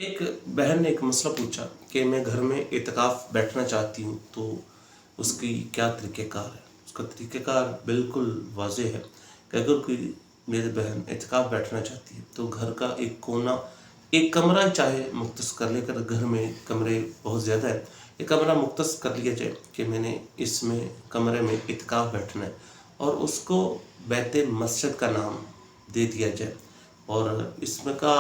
एक बहन ने एक मसला पूछा कि मैं घर में एतकाफ़ बैठना चाहती हूँ, तो उसकी क्या तरीक़ेकार है। उसका तरीक़ेकार बिल्कुल वाज़ेह है कि अगर कोई मेरी बहन एतकाफ़ बैठना चाहती है तो घर का एक कोना, एक कमरा चाहे मुख्तस कर लेकर, घर में कमरे बहुत ज़्यादा है, एक कमरा मुख्तस कर लिया जाए कि मैंने इसमें कमरे में एतकाफ़ बैठना है, और उसको बैत मस्जिद का नाम दे दिया जाए। और इसमें का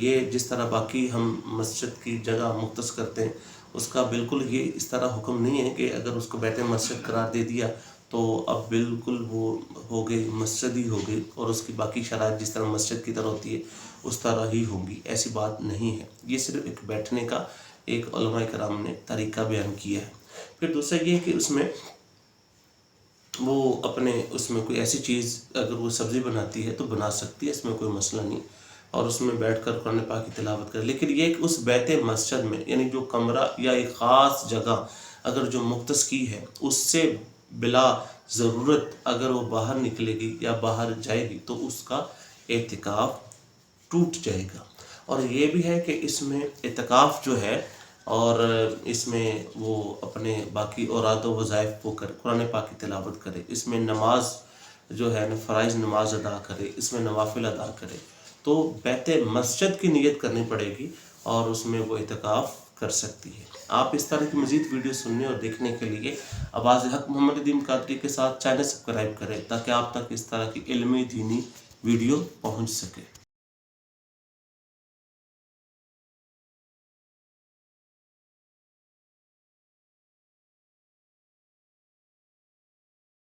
ये जिस तरह बाकी हम मस्जिद की जगह मुख्तस करते हैं, उसका बिल्कुल ये इस तरह हुक्म नहीं है कि अगर उसको बैत मस्जिद करार दे दिया तो अब बिल्कुल वो हो गई, मस्जिद ही हो गई, और उसकी बाकी शराइत जिस तरह मस्जिद की तरह होती है उस तरह ही होंगी। ऐसी बात नहीं है, ये सिर्फ एक बैठने का एक उलमा कराम ने तरीका बयान किया है। फिर दूसरा ये है कि उसमें वो अपने उसमें कोई ऐसी चीज़, अगर वो सब्ज़ी बनाती है तो बना सकती है, इसमें कोई मसला नहीं, और उसमें बैठकर कुरान पाक की तिलावत करे। लेकिन ये कि उस बैत मस्जिद में, यानी जो कमरा या एक ख़ास जगह अगर जो मुख्तस की है, उससे बिला ज़रूरत अगर वो बाहर निकलेगी या बाहर जाएगी तो उसका एतिकाफ़ टूट जाएगा। और ये भी है कि इसमें एतिकाफ़ जो है, और इसमें वो अपने बाकी औरात व वज़ाइफ को करे, कुरान पाक की तिलावत करे, इसमें नमाज जो है न फ़राइज़ नमाज अदा करे, इसमें नवाफिल अदा करे, तो बैत मस्जिद की नीयत करनी पड़ेगी और उसमें वो एतिकाफ़ कर सकती है। आप इस तरह की मज़ीद वीडियो सुनने और देखने के लिए आवाज़ हक़ मोहम्मद अदीम कादरी के साथ चैनल सब्सक्राइब करें, ताकि आप तक इस तरह की इल्मी दीनी वीडियो पहुँच सके।